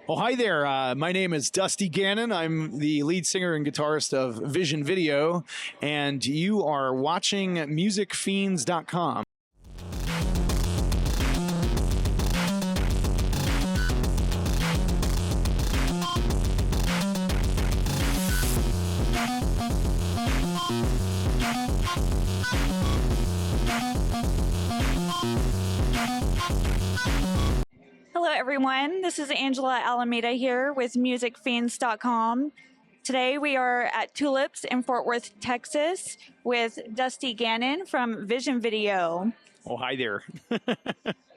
Well, hi there. My name is Dusty Gannon. I'm the lead singer and guitarist of Vision Video, and you are watching musicfiends.com. Hello everyone, this is Angela Alameda here with musicfiends.com. Today we are at Tulips in Fort Worth, Texas with Dusty Gannon from Vision Video. Oh, hi there.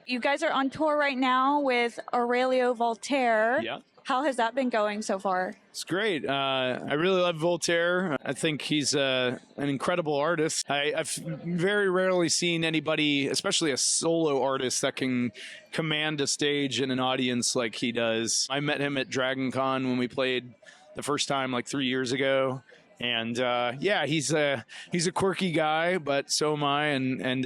You guys are on tour right now with Aurelio Voltaire. Yeah. How has that been going so far? It's great. I really love Voltaire. I think he's an incredible artist. I've very rarely seen anybody, especially a solo artist, that can command a stage and an audience like he does. I met him at Dragon Con when we played the first time like 3 years ago. And yeah, he's a quirky guy, but so am I. And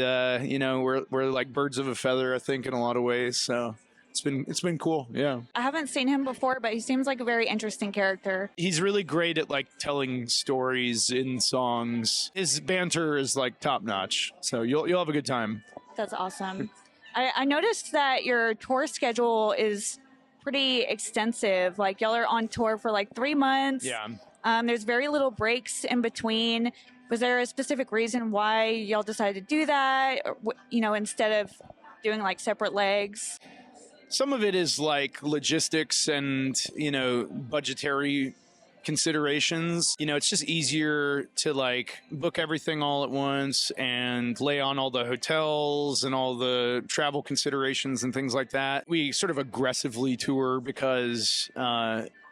you know, we're like birds of a feather, I think, in a lot of ways. So it's been cool. Yeah. I haven't seen him before, but he seems like a very interesting character. He's really great at like telling stories in songs. His banter is like top notch. So you'll have a good time. That's awesome. I noticed that your tour schedule is pretty extensive. Like y'all are on tour for like 3 months. Yeah. There's very little breaks in between. Was there a specific reason why y'all decided to do that? Or, you know, instead of doing like separate legs? Some of it is like logistics and, you know, budgetary considerations. You know, it's just easier to like book everything all at once and lay on all the hotels and all the travel considerations and things like that. We sort of aggressively tour because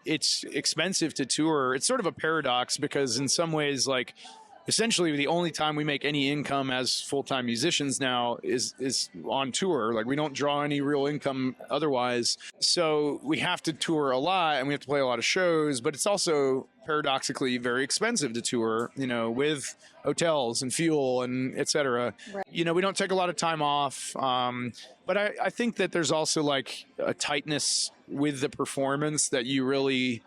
it's expensive to tour. It's sort of a paradox because in some ways, like, essentially the only time we make any income as full-time musicians now is on tour. Like, we don't draw any real income otherwise. So we have to tour a lot and we have to play a lot of shows, but it's also paradoxically very expensive to tour, you know, with hotels and fuel and et cetera. Right. You know, we don't take a lot of time off. But I think that there's also like a tightness with the performance that you really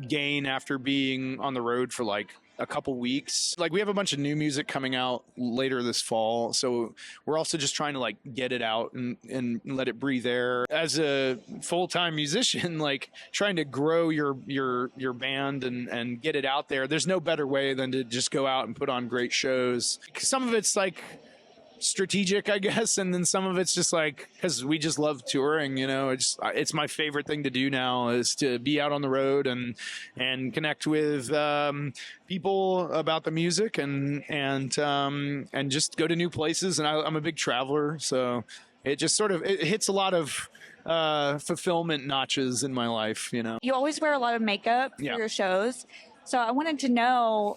gain after being on the road for like a couple weeks. Like, we have a bunch of new music coming out later this fall, so we're also just trying to like get it out and let it breathe air. As a full-time musician, like trying to grow your band and get it out there, there's no better way than to just go out and put on great shows. Some of it's like strategic, I guess, and then some of it's just like because we just love touring. You know, it's my favorite thing to do now is to be out on the road and connect with people about the music and just go to new places. And I'm a big traveler, so it just sort of it hits a lot of fulfillment notches in my life. You know, You always wear a lot of makeup for Yeah. your shows. So I wanted to know,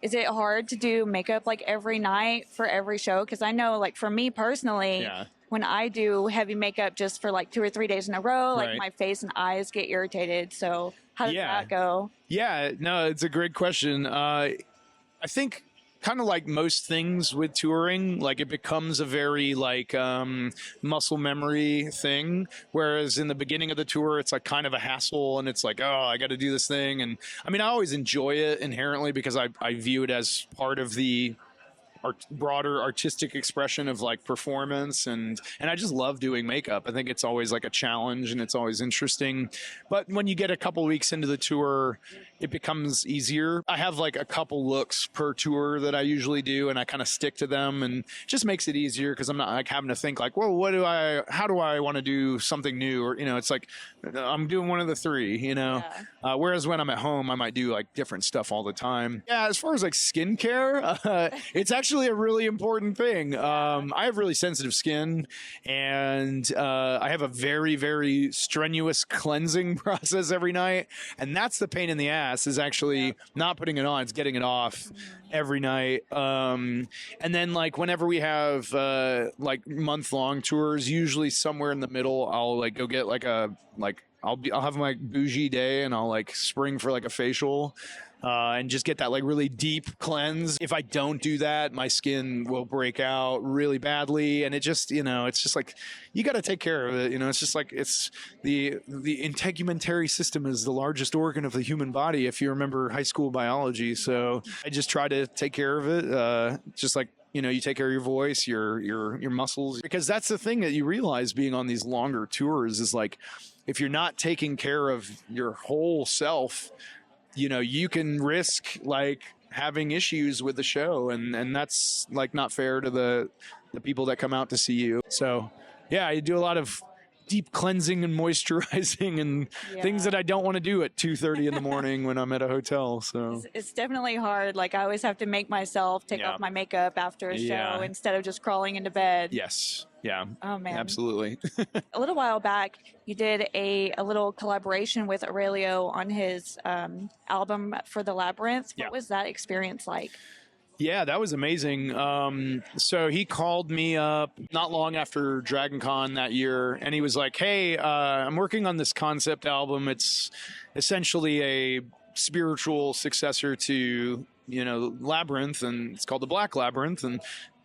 is it hard to do makeup like every night for every show? Because I know, like, for me personally, Yeah. when I do heavy makeup just for like 2 or 3 days in a row, like Right. my face and eyes get irritated. So how does Yeah. that go? Yeah, no, it's a great question. I think kind of like most things with touring, like it becomes a very like muscle memory thing. Whereas in the beginning of the tour, it's like kind of a hassle and it's like, oh, I got to do this thing. And I mean, I always enjoy it inherently because I view it as part of the broader artistic expression of like performance, and I just love doing makeup. I think it's always like a challenge and it's always interesting. But when you get a couple weeks into the tour, it becomes easier. I have like a couple looks per tour that I usually do, and I kind of stick to them, and it just makes it easier because I'm not like having to think like, well, how do I want to do something new? Or, you know, it's like I'm doing one of the three, you know. Whereas when I'm at home, I might do like different stuff all the time. Yeah, as far as like skincare, it's actually a really important thing. I have really sensitive skin, and I have a very, very strenuous cleansing process every night, and that's the pain in the ass, is actually not putting it on, it's getting it off every night. And then like whenever we have like month-long tours, usually somewhere in the middle, I'll like go get like a I'll have my bougie day and I'll like spring for like a facial. And just get that like really deep cleanse. If I don't do that, my skin will break out really badly, and it just, it's just like you got to take care of it. It's just like it's the integumentary system is the largest organ of the human body, if you remember high school biology. So I just try to take care of it, just like you take care of your voice, your muscles, because that's the thing that you realize being on these longer tours is like if you're not taking care of your whole self, you can risk like having issues with the show, and that's like not fair to the people that come out to see you. So yeah, I do a lot of deep cleansing and moisturizing and things that I don't want to do at 2:30 in the morning when I'm at a hotel. So it's definitely hard. Like I always have to make myself take off my makeup after a show instead of just crawling into bed. Yes. Yeah. Oh man. Absolutely. A little while back, you did a little collaboration with Aurelio on his album For the Labyrinth. What was that experience like? Yeah, that was amazing. So he called me up not long after Dragon Con that year, and he was like, hey, I'm working on this concept album. It's essentially a spiritual successor to, Labyrinth, and it's called The Black Labyrinth. And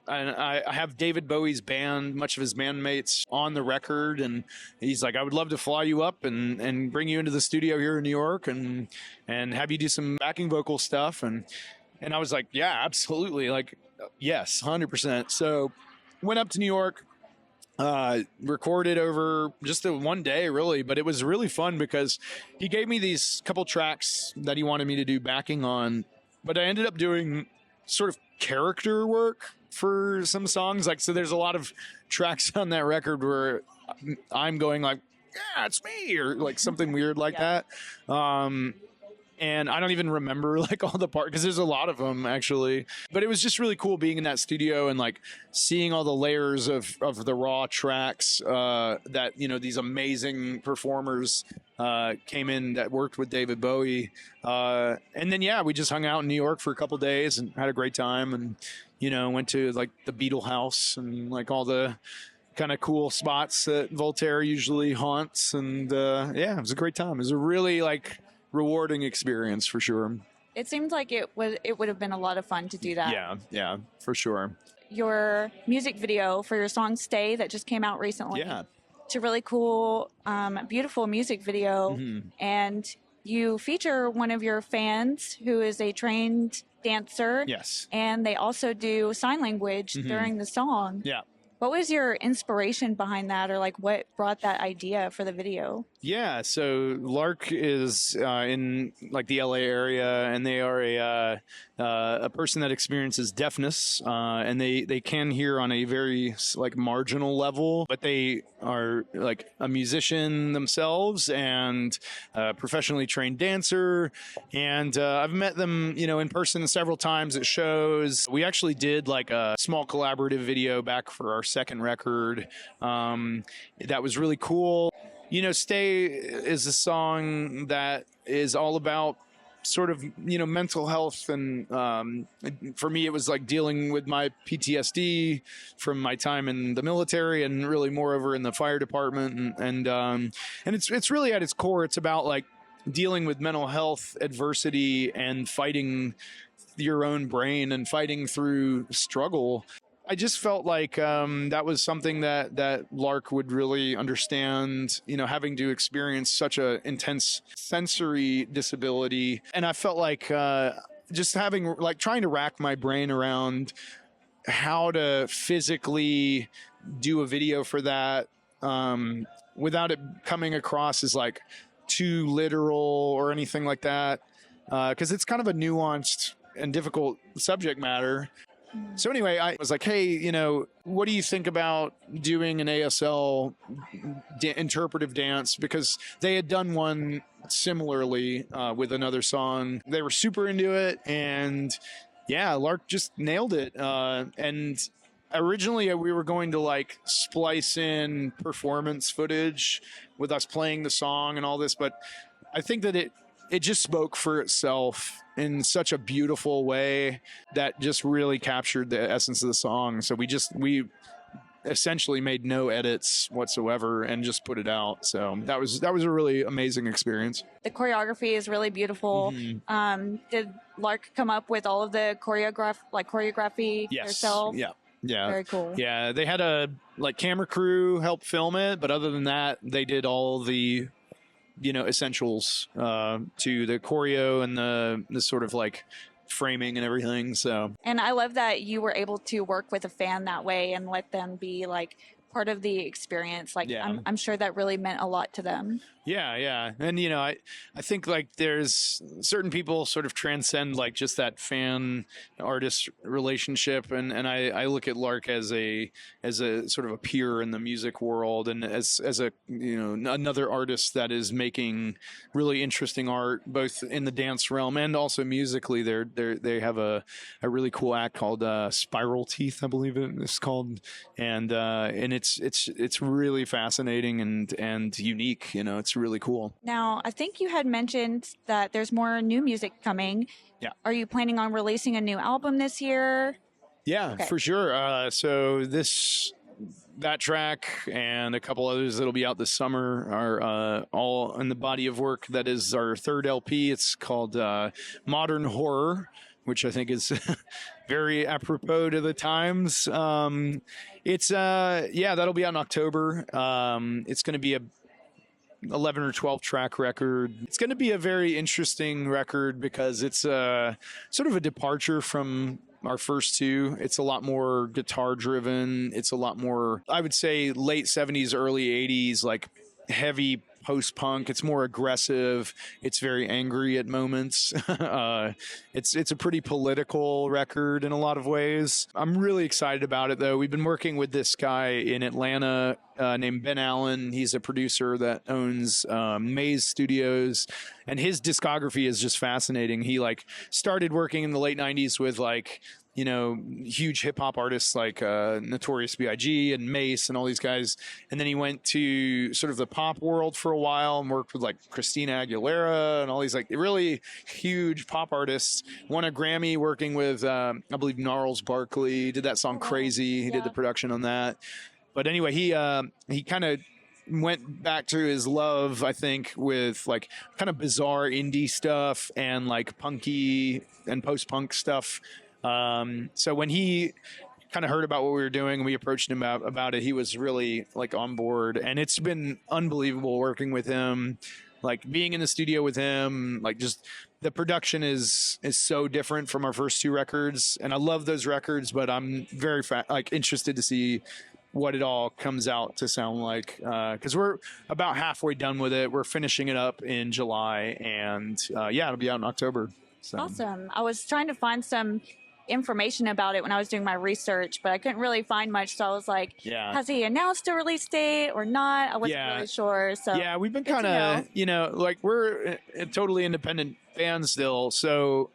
I have David Bowie's band, much of his bandmates on the record. And he's like, I would love to fly you up and bring you into the studio here in New York and have you do some backing vocal stuff. And I was like, yeah, absolutely. Like, yes, 100%. So went up to New York, recorded over just one day, really. But it was really fun because he gave me these couple tracks that he wanted me to do backing on. But I ended up doing sort of character work for some songs. Like, so there's a lot of tracks on that record where I'm going like, yeah, it's me, or like something weird like that. And I don't even remember like all the parts because there's a lot of them actually. But it was just really cool being in that studio and like seeing all the layers of the raw tracks that, these amazing performers came in that worked with David Bowie. And then, we just hung out in New York for a couple days and had a great time, and, went to like the Beatle House and like all the kind of cool spots that Voltaire usually haunts. And it was a great time. It was a really like rewarding experience for sure. It seemed like it would have been a lot of fun to do that. Yeah, for sure. Your music video for your song Stay that just came out recently. Yeah. It's a really cool, beautiful music video. Mm-hmm. And you feature one of your fans who is a trained dancer. Yes. And they also do sign language during the song. Yeah. What was your inspiration behind that, or like what brought that idea for the video? Yeah, so Lark is in like the LA area, and they are a person that experiences deafness, and they can hear on a very like marginal level, but they are like a musician themselves and a professionally trained dancer. And I've met them, in person several times at shows. We actually did like a small collaborative video back for our second record. That was really cool. Stay is a song that is all about sort of, mental health. And for me, it was like dealing with my PTSD from my time in the military and really moreover in the fire department. And it's really at its core, it's about like dealing with mental health adversity and fighting your own brain and fighting through struggle. I just felt like that was something that Lark would really understand, having to experience such a intense sensory disability. And I felt like just having like trying to rack my brain around how to physically do a video for that without it coming across as like too literal or anything like that. Because it's kind of a nuanced and difficult subject matter. So anyway, I was like, hey, what do you think about doing an ASL interpretive dance? Because they had done one similarly with another song. They were super into it. And yeah, Lark just nailed it. And originally we were going to like splice in performance footage with us playing the song and all this. But I think that it just spoke for itself in such a beautiful way that just really captured the essence of the song. So we essentially made no edits whatsoever and just put it out. So that was a really amazing experience. The choreography is really beautiful. Did Lark come up with all of the choreography Yes. herself? Yeah. Very cool. Yeah, they had a camera crew help film it, but other than that, they did all the essentials to the choreo and the sort of framing and everything. So, and I love that you were able to work with a fan that way and let them be part of the experience. I'm sure that really meant a lot to them. Yeah. And, I think there's certain people sort of transcend just that fan artist relationship. And I look at Lark as a sort of a peer in the music world and as a, another artist that is making really interesting art, both in the dance realm and also musically. They have a really cool act called Spiral Teeth, I believe it's called. And it's really fascinating and unique. It's really cool. Now, I think you had mentioned that there's more new music coming. Yeah. Are you planning on releasing a new album this year? Yeah, okay. For sure. So that track and a couple others that'll be out this summer are all in the body of work that is our third LP. It's called Modern Horror, which I think is very apropos to the times. It's that'll be out in October. It's going to be a 11 or 12 track record. It's going to be a very interesting record because it's sort of a departure from our first two. It's a lot more guitar driven. It's a lot more, I would say, late 70s, early 80s, heavy post-punk. It's more aggressive. It's very angry at moments. It's a pretty political record in a lot of ways. I'm really excited about it, though. We've been working with this guy in Atlanta named Ben Allen. He's a producer that owns Maze Studios, and his discography is just fascinating. He started working in the late 90s with huge hip hop artists like Notorious B.I.G. and Mace and all these guys. And then he went to sort of the pop world for a while and worked with Christina Aguilera and all these really huge pop artists. Won a Grammy working with, I believe, Gnarls Barkley, did that song Crazy. He did the production on that. But anyway, he kind of went back to his love, I think, with kind of bizarre indie stuff and punky and post-punk stuff. So when he kind of heard about what we were doing and we approached him about it, he was really on board, and it's been unbelievable working with him, being in the studio with him, just the production is so different from our first two records, and I love those records, but I'm very interested to see what it all comes out to sound like, because we're about halfway done with it. We're finishing it up in July, and it'll be out in October. So. Awesome. I was trying to find some information about it when I was doing my research, but I couldn't really find much. So I was like, has he announced a release date or not? I wasn't really sure. So yeah, we've been kind of, we're a totally independent band still. So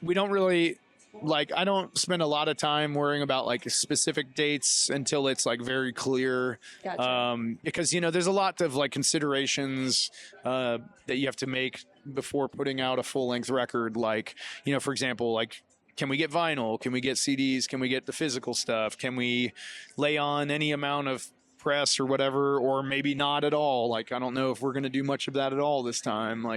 we don't really, I don't spend a lot of time worrying about specific dates until it's very clear. Gotcha. Because, there's a lot of considerations that you have to make before putting out a full length record. For example, can we get vinyl? Can we get CDs? Can we get the physical stuff? Can we lay on any amount of press or whatever, or maybe not at all? I don't know if we're going to do much of that at all this time.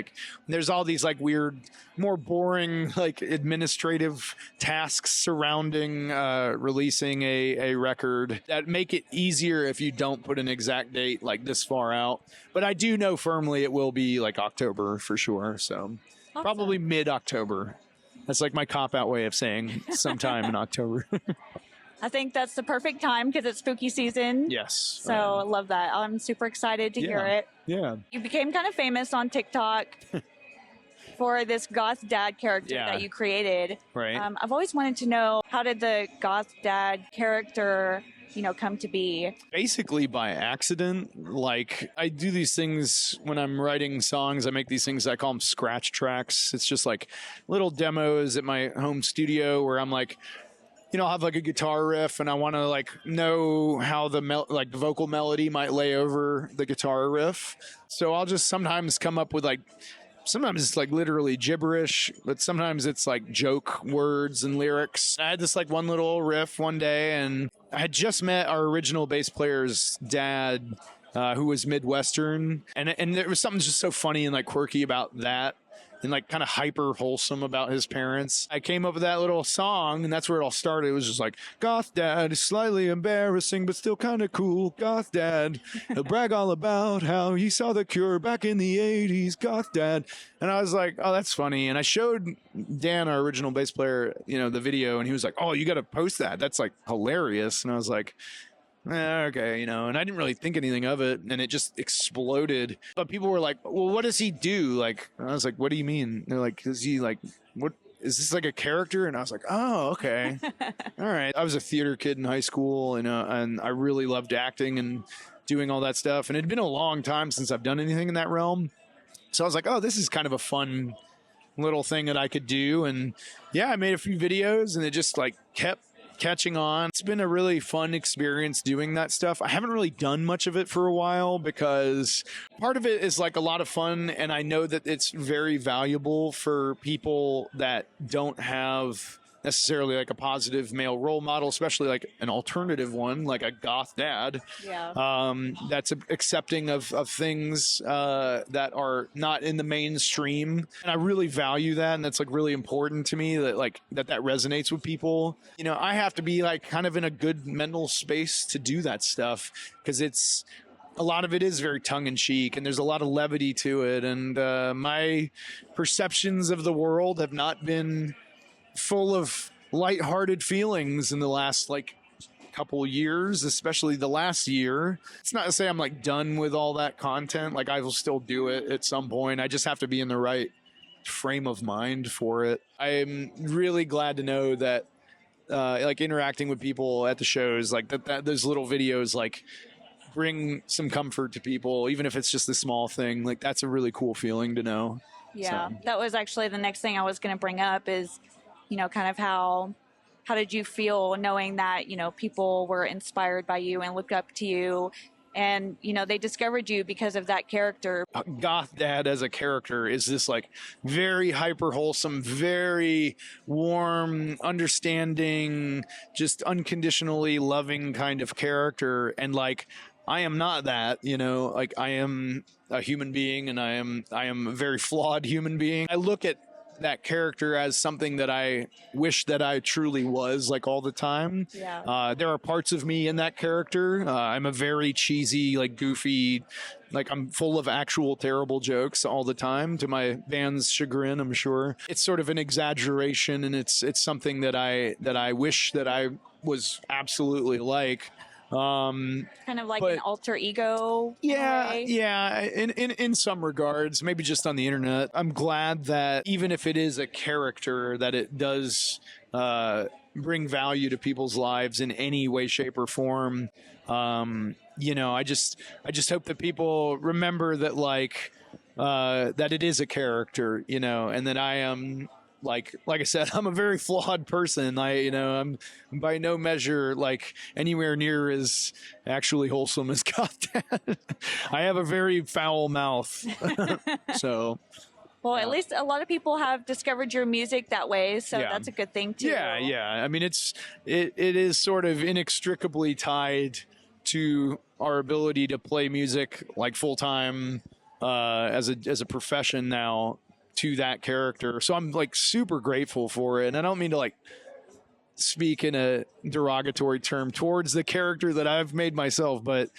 There's all these weird, more boring, administrative tasks surrounding releasing a record that make it easier if you don't put an exact date this far out. But I do know firmly it will be October for sure. So awesome. Probably mid-October. That's my cop-out way of saying sometime in October. I think that's the perfect time because it's spooky season. Yes. So I love that. I'm super excited to hear it. Yeah. You became kind of famous on TikTok for this goth dad character that you created. Right. I've always wanted to know, how did the goth dad character come to be? Basically by accident. I do these things when I'm writing songs. I make these things, I call them scratch tracks. It's just little demos at my home studio where I'm I'll have a guitar riff and I want to know how the vocal melody might lay over the guitar riff. So I'll just sometimes come up with sometimes it's like literally gibberish, but sometimes it's like joke words and lyrics. I had this like one little riff one day, and I had just met our original bass player's dad, who was Midwestern, and there was something just so funny and like quirky about that, and like kind of hyper wholesome about his parents. I came up with that little song, and that's where it all started. It was just like, Goth Dad is slightly embarrassing, but still kind of cool. Goth Dad, he'll brag all about how he saw the Cure back in the 80s. Goth Dad. And I was like, oh, that's funny. And I showed Dan, our original bass player, the video, and he was like, oh, you got to post that. That's like hilarious. And I was like, okay, and I didn't really think anything of it, and it just exploded. But people were like, well, what does he do? Like, I was like, what do you mean? They're like, is he like, what is this, like a character? And I was like, oh, okay. All right. I was a theater kid in high school, and I really loved acting and doing all that stuff. And it'd been a long time since I've done anything in that realm. So I was like, oh, this is kind of a fun little thing that I could do. And yeah, I made a few videos, and it just like kept catching on. It's been a really fun experience doing that stuff. I haven't really done much of it for a while because part of it is like a lot of fun, and I know that it's very valuable for people that don't have necessarily like a positive male role model, especially like an alternative one, like a goth dad. Yeah. That's accepting of things that are not in the mainstream. And I really value that. And that's like really important to me that like that resonates with people. I have to be like kind of in a good mental space to do that stuff, because a lot of it is very tongue-in-cheek, and there's a lot of levity to it. And my perceptions of the world have not been full of lighthearted feelings in the last like couple years, especially the last year. It's not to say I'm like done with all that content. Like I will still do it at some point. I just have to be in the right frame of mind for it. I'm really glad to know that like interacting with people at the shows, like that those little videos like bring some comfort to people, even if it's just a small thing. Like that's a really cool feeling to know. Yeah, So. that was actually the next thing I was going to bring up is, kind of how did you feel knowing that, people were inspired by you and looked up to you, and, they discovered you because of that character. Goth Dad as a character is this like very hyper wholesome, very warm, understanding, just unconditionally loving kind of character. And like, I am not that, like I am a human being, and I am a very flawed human being. I look at that character as something that I wish that I truly was, like all the time. Yeah. There are parts of me in that character. I'm a very cheesy, like goofy, like I'm full of actual terrible jokes all the time, to my band's chagrin, I'm sure. It's sort of an exaggeration, and it's something that I wish that I was absolutely like. Kind of like an alter ego. Yeah. In some regards, maybe just on the internet. I'm glad that even if it is a character, that it does bring value to people's lives in any way, shape, or form. I just hope that people remember that that it is a character, and that I am. Like I said, I'm a very flawed person. I'm by no measure like anywhere near as actually wholesome as Goth Dad. I have a very foul mouth. So. Well, at least a lot of people have discovered your music that way, so Yeah. that's a good thing too. Yeah. I mean, it is sort of inextricably tied to our ability to play music like full time as a profession now, to that character. So I'm like super grateful for it. And I don't mean to like speak in a derogatory term towards the character that I've made myself, but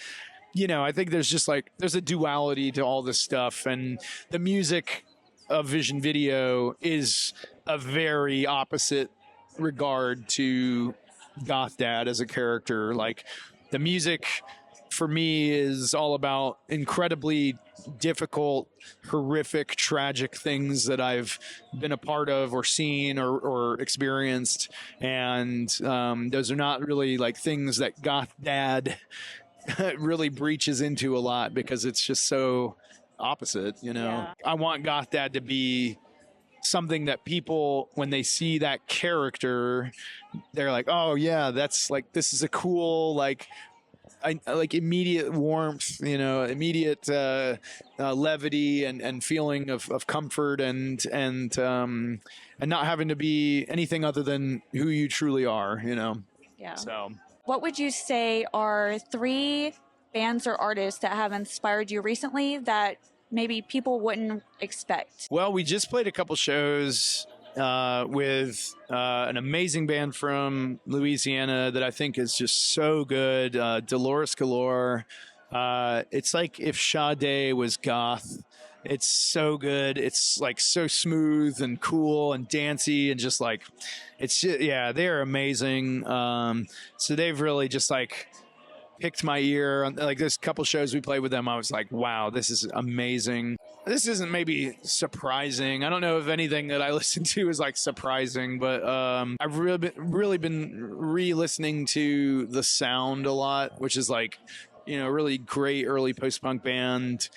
I think there's a duality to all this stuff, and the music of Vision Video is a very opposite regard to Goth Dad as a character. Like the music for me is all about incredibly difficult, horrific, tragic things that I've been a part of or seen or experienced. And those are not really like things that Goth Dad really breaches into a lot, because it's just so opposite, Yeah. I want Goth Dad to be something that people, when they see that character, they're like, oh yeah, that's like, this is a cool, like like immediate warmth, immediate levity and feeling of comfort and not having to be anything other than who you truly are, Yeah. So, what would you say are 3 bands or artists that have inspired you recently that maybe people wouldn't expect? Well, we just played a couple shows with an amazing band from Louisiana that I think is just so good, Dolores Galore. It's like if Sade was goth. It's so good. It's like so smooth and cool and dancey and just like, it's just, yeah, they're amazing. So they've really just like picked my ear. Like this couple shows we played with them, I was like, wow, this is amazing. This isn't maybe surprising. I don't know if anything that I listen to is like surprising, but I've really been re-listening to The Sound a lot, which is like, really great early post-punk band.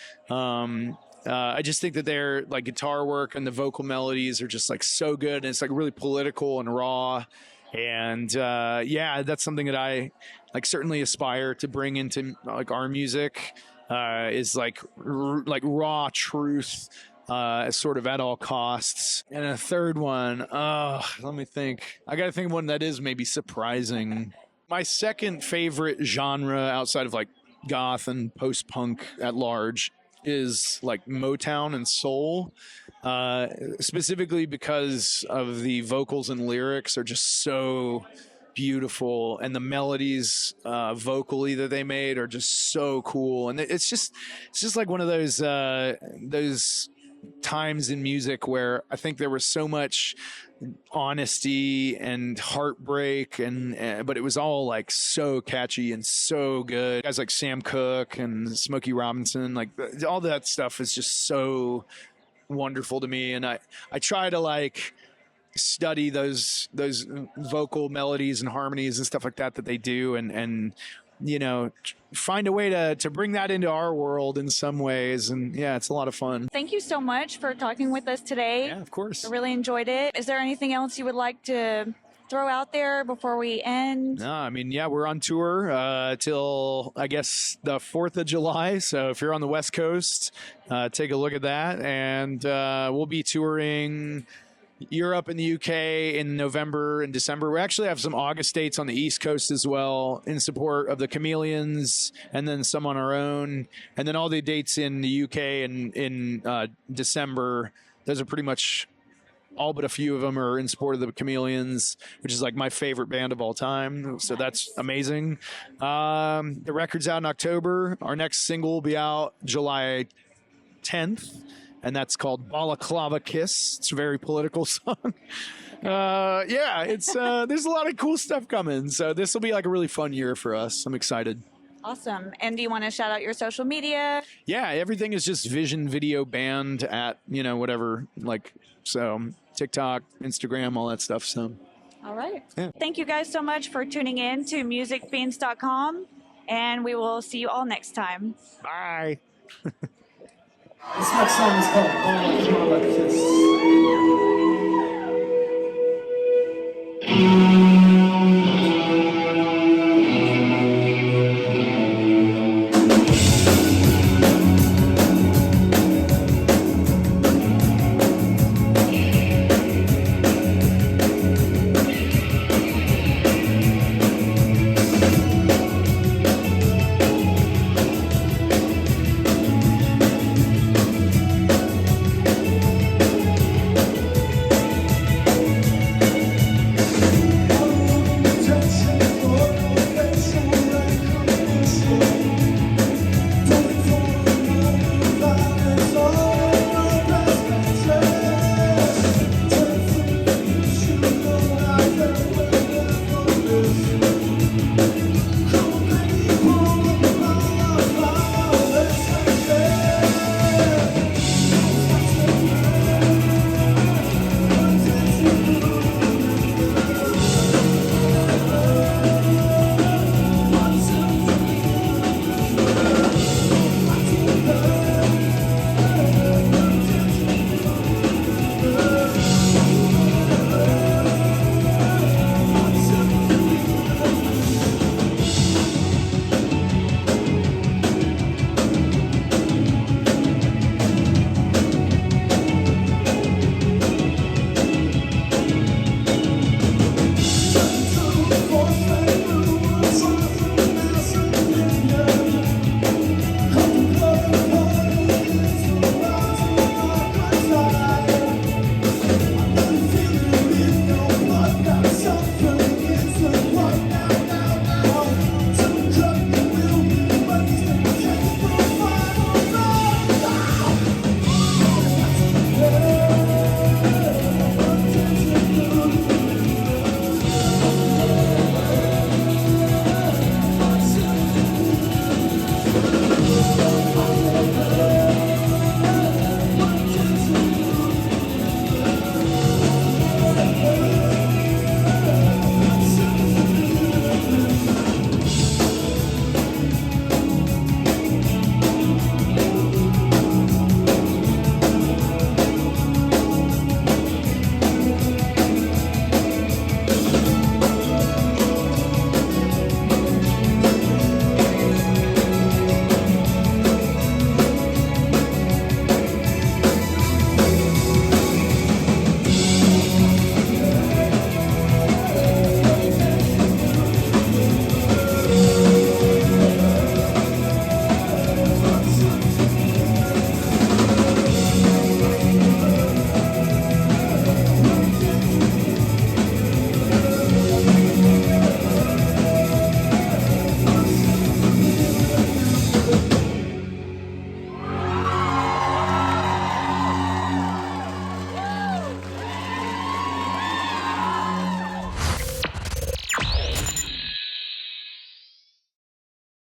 I just think that their like guitar work and the vocal melodies are just like so good, and it's like really political and raw. And yeah, that's something that I like certainly aspire to bring into like our music, is like raw truth, sort of at all costs. And a third one, let me think. I got to think of one that is maybe surprising. My second favorite genre outside of like goth and post-punk at large is like Motown and soul, specifically because of the vocals and lyrics are just so beautiful, and the melodies vocally that they made are just so cool. And it's just like one of those times in music where I think there was so much honesty and heartbreak, and but it was all like so catchy and so good. Guys like Sam Cooke and Smokey Robinson, like all that stuff is just so wonderful to me. And I try to like study those vocal melodies and harmonies and stuff like that they do, and find a way to bring that into our world in some ways. And yeah, it's a lot of fun. Thank you so much for talking with us today. Yeah, of course. I really enjoyed it. Is there anything else you would like to throw out there before we end? No, I mean, yeah, we're on tour till I guess the 4th of July. So if you're on the West Coast, take a look at that. And we'll be touring Europe and the UK in November and December. We actually have some August dates on the East Coast as well in support of the Chameleons, and then some on our own. And then all the dates in the UK and in December, those are pretty much all but a few of them are in support of the Chameleons, which is like my favorite band of all time. So that's amazing. The record's out in October. Our next single will be out July 10th. And that's called Balaclava Kiss. It's a very political song. Yeah, it's there's a lot of cool stuff coming. So this will be like a really fun year for us. I'm excited. Awesome. And do you want to shout out your social media? Yeah, everything is just Vision Video Band at, whatever. Like, so TikTok, Instagram, all that stuff. So. All right. Yeah. Thank you guys so much for tuning in to musicfiends.com. And we will see you all next time. Bye. This next song is called Balaclava Kiss.